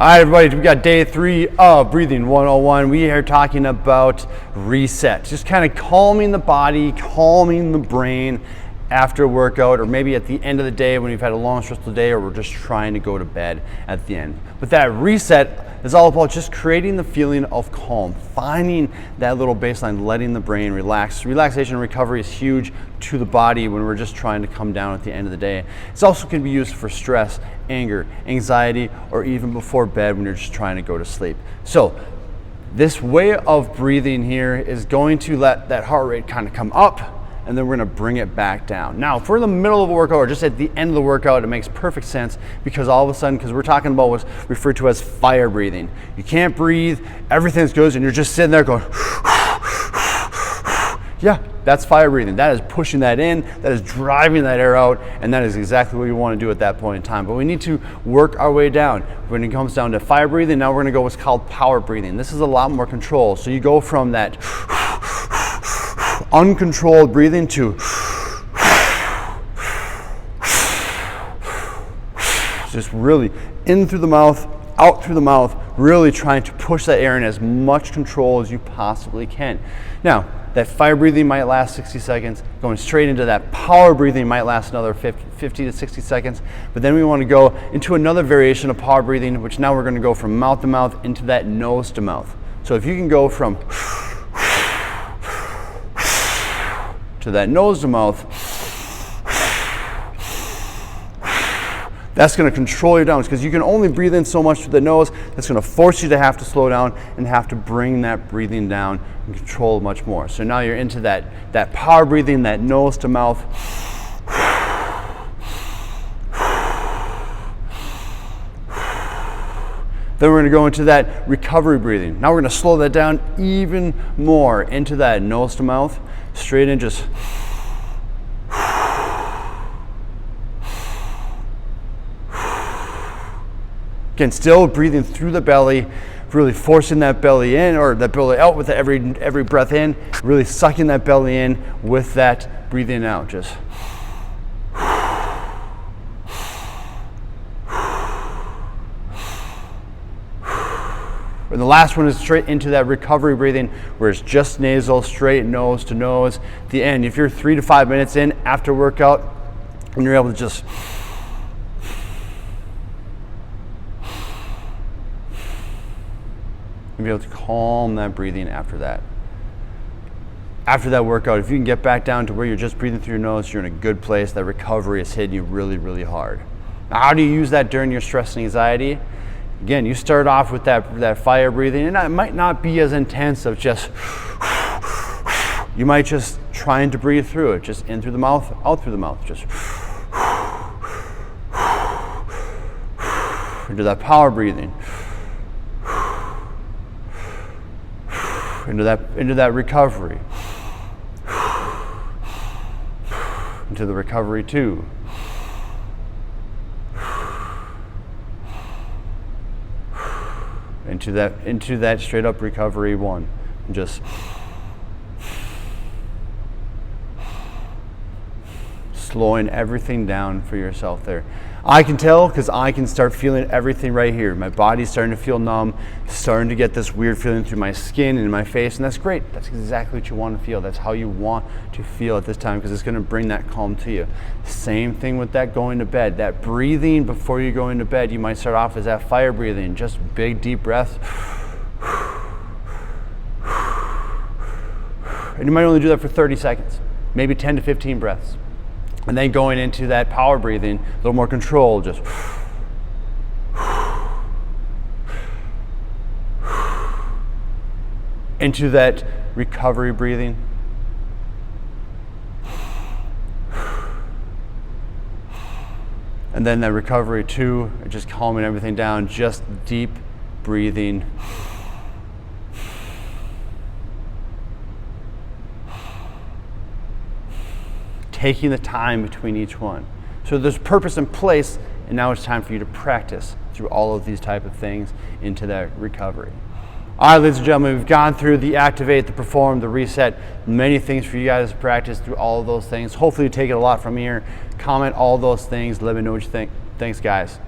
All right, everybody, we got day 3 of Breathing 101. We are talking about reset, just kind of calming the body, calming the brain after a workout, or maybe at the end of the day when you've had a long, stressful day, or we're just trying to go to bed at the end. But that reset is all about just creating the feeling of calm, finding that little baseline, letting the brain relax. Relaxation and recovery is huge to the body when we're just trying to come down at the end of the day. It's also can be used for stress, anger, anxiety, or even before bed when you're just trying to go to sleep. So this way of breathing here is going to let that heart rate kind of come up, and then we're gonna bring it back down. Now, if we're in the middle of a workout or just at the end of the workout, it makes perfect sense because all of a sudden, because we're talking about what's referred to as fire breathing. You can't breathe, everything's good, and you're just sitting there going, yeah, that's fire breathing. That is pushing that in, that is driving that air out, and that is exactly what you want to do at that point in time. But we need to work our way down. When it comes down to fire breathing, now we're gonna go what's called power breathing. This is a lot more control. So you go from that uncontrolled breathing to just really in through the mouth, out through the mouth, really trying to push that air in as much control as you possibly can. Now, that fire breathing might last 60 seconds. Going straight into that power breathing might last another 50 to 60 seconds. But then we want to go into another variation of power breathing, which now we're going to go from mouth to mouth into that nose to mouth. So if you can go from to that nose to mouth, that's going to control your downs because you can only breathe in so much through the nose. That's going to force you to have to slow down and have to bring that breathing down and control much more. So now you're into that power breathing, that nose to mouth. Then we're going to go into that recovery breathing. Now we're going to slow that down even more into that nose to mouth, straight in, just again, still breathing through the belly, really forcing that belly in or that belly out with every breath in, really sucking that belly in with that breathing out. Just and the last one is straight into that recovery breathing where it's just nasal, straight nose to nose. At the end, if you're 3 to 5 minutes in after workout and you're able to just be able to calm that breathing after that. After that workout, if you can get back down to where you're just breathing through your nose, you're in a good place. That recovery is hitting you really, really hard. Now, how do you use that during your stress and anxiety? Again, you start off with that fire breathing, and it might not be as intense of just, you might just trying to breathe through it, just in through the mouth, out through the mouth, just into that power breathing, into that recovery, into the recovery 2. Into that straight up recovery 1. And just slowing everything down for yourself there. I can tell because I can start feeling everything right here. My body's starting to feel numb, starting to get this weird feeling through my skin and my face, and that's great. That's exactly what you want to feel. That's how you want to feel at this time because it's going to bring that calm to you. Same thing with that going to bed. That breathing before you go into bed, you might start off as that fire breathing, just big deep breaths. And you might only do that for 30 seconds, maybe 10 to 15 breaths. And then going into that power breathing, a little more control, just into that recovery breathing. And then that recovery 2, just calming everything down, just deep breathing. Taking the time between each one. So there's purpose in place, and now it's time for you to practice through all of these type of things into that recovery. All right, ladies and gentlemen, we've gone through the activate, the perform, the reset, many things for you guys to practice through all of those things. Hopefully you take it a lot from here. Comment all those things. Let me know what you think. Thanks, guys.